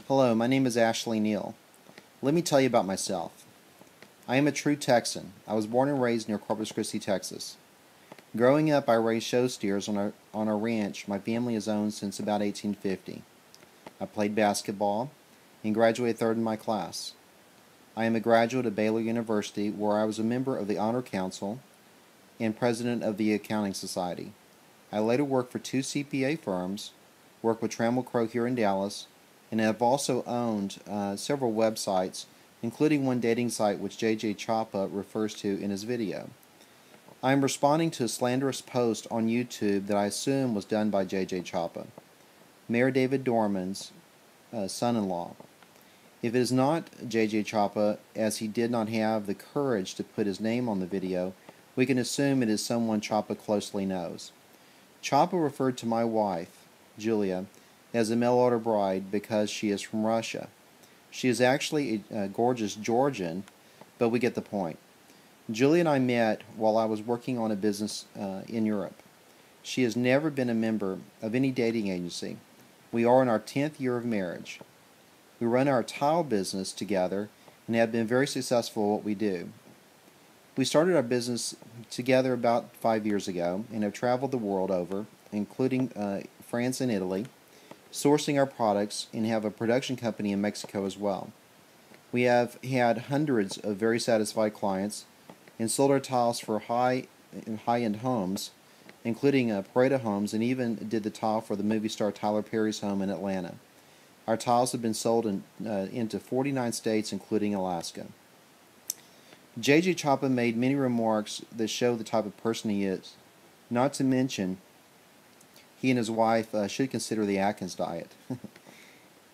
Hello, my name is Ashley Neal. Let me tell you about myself. I am a true Texan. I was born and raised near Corpus Christi, Texas. Growing up, I raised show steers on a ranch my family has owned since about 1850. I played basketball and graduated third in my class. I am a graduate of Baylor University, where I was a member of the Honor Council and president of the Accounting Society. I later worked for two CPA firms, worked with Trammell Crow here in Dallas, and have also owned several websites, including one dating site which JJ Chapa refers to in his video. I am responding to a slanderous post on YouTube that I assume was done by JJ Chapa, Mayor David Dorman's son-in-law. If it is not JJ Chapa, as he did not have the courage to put his name on the video, we can assume it is someone Chapa closely knows. Chapa referred to my wife, Julia, as a mail-order bride because she is from Russia. She is actually a gorgeous Georgian, but we get the point. Julia and I met while I was working on a business in Europe. She has never been a member of any dating agency. We are in our 10th year of marriage. We run our tile business together and have been very successful at what we do. We started our business together about 5 years ago and have traveled the world over, including France and Italy, sourcing our products, and have a production company in Mexico as well. We have had hundreds of very satisfied clients and sold our tiles for high-end homes, including Pareto Homes, and even did the tile for the movie star Tyler Perry's home in Atlanta. Our tiles have been sold into 49 states, including Alaska. JJ Chapa made many remarks that show the type of person he is. Not to mention, he and his wife should consider the Atkins diet.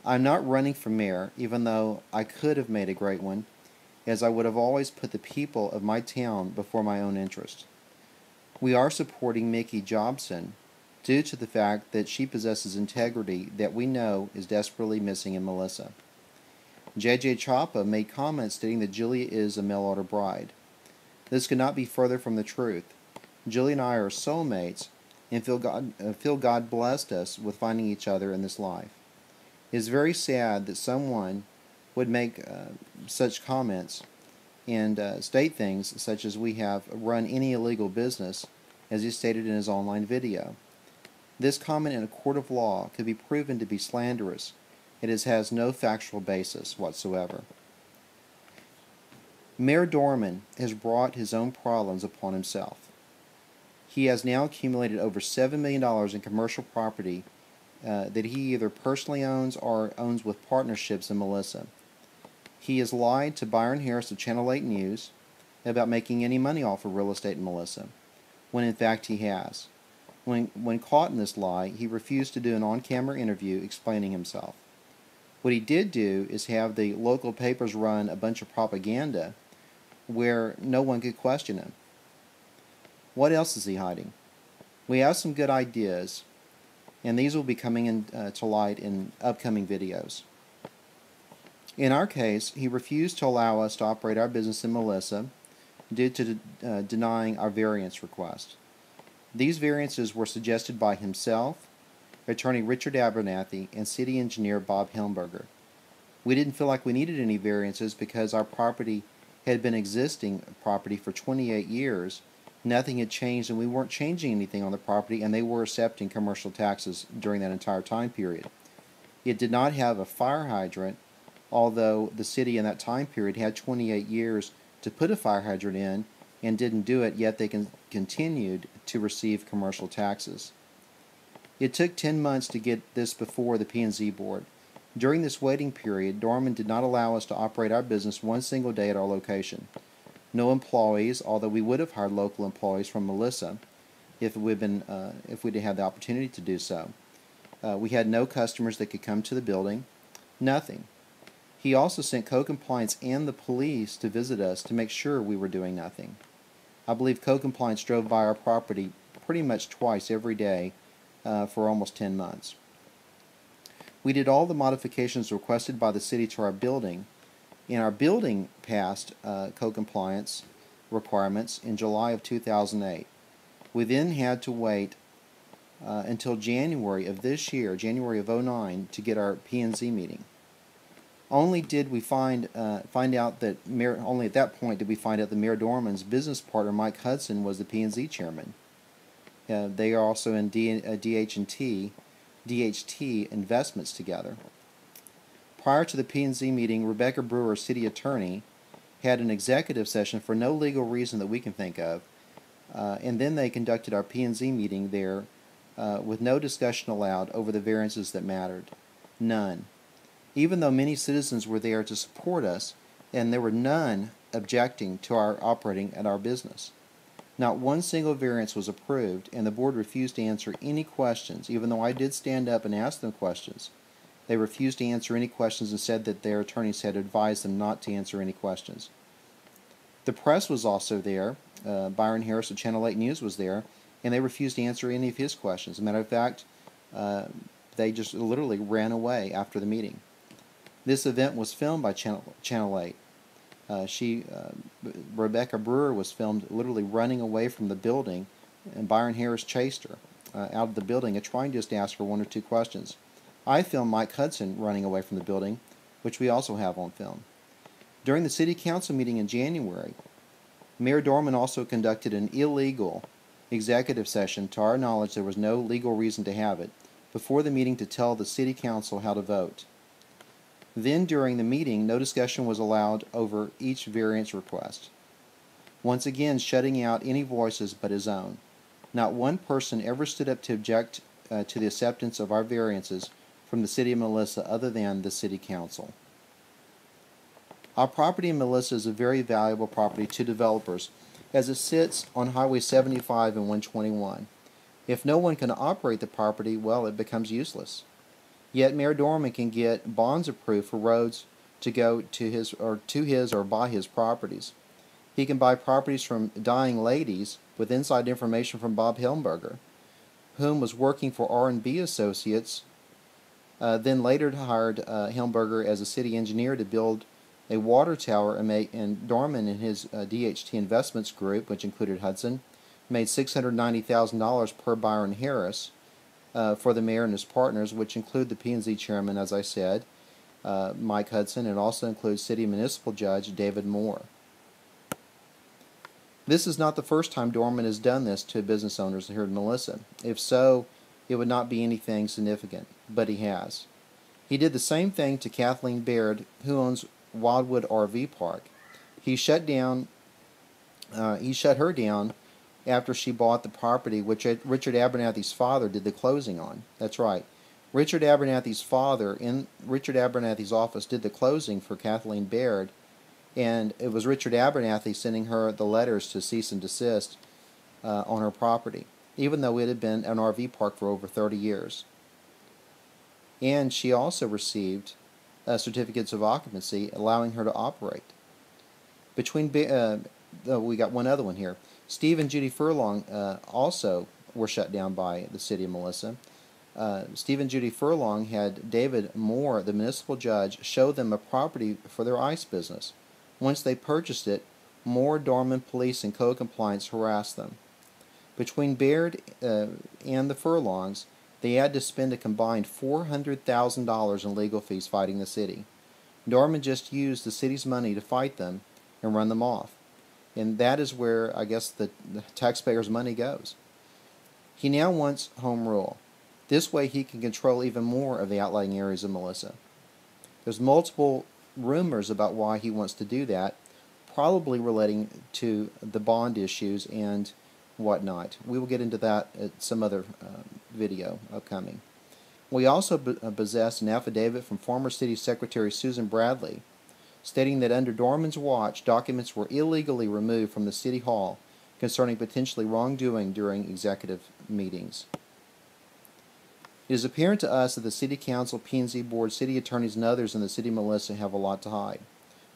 I'm not running for mayor, even though I could have made a great one, as I would have always put the people of my town before my own interest. We are supporting Mickey Jobson due to the fact that she possesses integrity that we know is desperately missing in Melissa. JJ Chapa made comments stating that Julia is a mail-order bride. This could not be further from the truth. Julia and I are soulmates and feel God blessed us with finding each other in this life. It is very sad that someone would make such comments and state things such as we have run any illegal business, as he stated in his online video. This comment in a court of law could be proven to be slanderous. It has no factual basis whatsoever. Mayor Dorman has brought his own problems upon himself. He has now accumulated over $7 million in commercial property that he either personally owns or owns with partnerships in Melissa. He has lied to Byron Harris of Channel 8 News about making any money off of real estate in Melissa, when in fact he has. When caught in this lie, he refused to do an on-camera interview explaining himself. What he did do is have the local papers run a bunch of propaganda where no one could question him. What else is he hiding? We have some good ideas, and these will be coming to light in upcoming videos. In our case, he refused to allow us to operate our business in Melissa due to denying our variance request. These variances were suggested by himself, Attorney Richard Abernathy, and City Engineer Bob Helmberger. We didn't feel like we needed any variances because our property had been existing property for 28 years. Nothing had changed, and we weren't changing anything on the property, and they were accepting commercial taxes during that entire time period. It did not have a fire hydrant, although the city in that time period had 28 years to put a fire hydrant in and didn't do it, yet they continued to receive commercial taxes. It took 10 months to get this before the P&Z board. During this waiting period, Dorman did not allow us to operate our business one single day at our location. No employees, although we would have hired local employees from Melissa if we'd had the opportunity to do so. We had no customers that could come to the building. Nothing. He also sent code compliance and the police to visit us to make sure we were doing nothing. I believe code compliance drove by our property pretty much twice every day for almost 10 months. We did all the modifications requested by the city to our building, and our building passed code compliance requirements in July of 2008. We then had to wait until January of this year, January of '09, to get our P&Z meeting. Only did we find out that only at that point did we find out that Mayor Dorman's business partner Mike Hudson was the P&Z chairman. They are also in DHT investments together. Prior to the P&Z meeting, Rebecca Brewer, city attorney, had an executive session for no legal reason that we can think of, and then they conducted our P&Z meeting there with no discussion allowed over the variances that mattered. None. Even though many citizens were there to support us, and there were none objecting to our operating at our business. Not one single variance was approved, and the board refused to answer any questions, even though I did stand up and ask them questions. They refused to answer any questions and said that their attorneys had advised them not to answer any questions. The press was also there. Byron Harris of Channel 8 News was there, and they refused to answer any of his questions. As a matter of fact, they just literally ran away after the meeting. This event was filmed by Channel 8. Rebecca Brewer was filmed literally running away from the building, and Byron Harris chased her out of the building and trying just to ask her one or two questions. I filmed Mike Hudson running away from the building, which we also have on film. During the City Council meeting in January, Mayor Dorman also conducted an illegal executive session. To our knowledge, there was no legal reason to have it, before the meeting to tell the City Council how to vote. Then, during the meeting, no discussion was allowed over each variance request, once again shutting out any voices but his own. Not one person ever stood up to object to the acceptance of our variances from the City of Melissa other than the City Council. Our property in Melissa is a very valuable property to developers, as it sits on Highway 75 and 121. If no one can operate the property, well, it becomes useless. Yet Mayor Dorman can get bonds approved for roads to go to his or by his properties. He can buy properties from dying ladies with inside information from Bob Helmberger, whom was working for R&B Associates, then later hired Helmberger as a city engineer to build a water tower, and Dorman and his DHT Investments group, which included Hudson, made $690,000 per Byron Harris for the mayor and his partners, which include the P&Z chairman, as I said, Mike Hudson, and also includes city municipal judge David Moore. This is not the first time Dorman has done this to business owners here in Melissa. If so, it would not be anything significant, but he has. He did the same thing to Kathleen Baird, who owns Wildwood RV Park. He shut her down after she bought the property, which Richard Abernathy's father did the closing on. That's right. Richard Abernathy's father in Richard Abernathy's office did the closing for Kathleen Baird, and it was Richard Abernathy sending her the letters to cease and desist on her property, even though it had been an RV park for over 30 years. And she also received certificates of occupancy allowing her to operate. We got one other one here. Steve and Judy Furlong also were shut down by the city of Melissa. Steve and Judy Furlong had David Moore, the municipal judge, show them a property for their ice business. Once they purchased it, Moore, Dorman police, and code compliance harassed them. Between Baird and the Furlongs, they had to spend a combined $400,000 in legal fees fighting the city. Dorman just used the city's money to fight them and run them off. And that is where, I guess, the taxpayers' money goes. He now wants home rule. This way he can control even more of the outlying areas of Melissa. There's multiple rumors about why he wants to do that, probably relating to the bond issues and whatnot. We will get into that at some other video upcoming. We also possess an affidavit from former City Secretary Susan Bradley stating that under Dorman's watch, documents were illegally removed from the City Hall concerning potentially wrongdoing during executive meetings. It is apparent to us that the City Council, P&Z Board, city attorneys, and others in the City of Melissa have a lot to hide.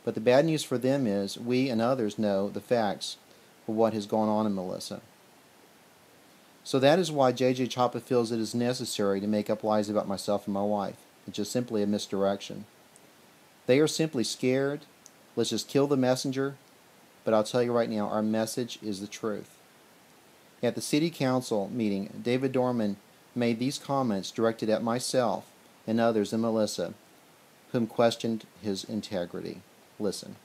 But the bad news for them is we and others know the facts of what has gone on in Melissa. So that is why JJ Chapa feels it is necessary to make up lies about myself and my wife. It's just simply a misdirection. They are simply scared. Let's just kill the messenger. But I'll tell you right now, our message is the truth. At the City Council meeting, David Dorman made these comments directed at myself and others in Melissa whom questioned his integrity. Listen.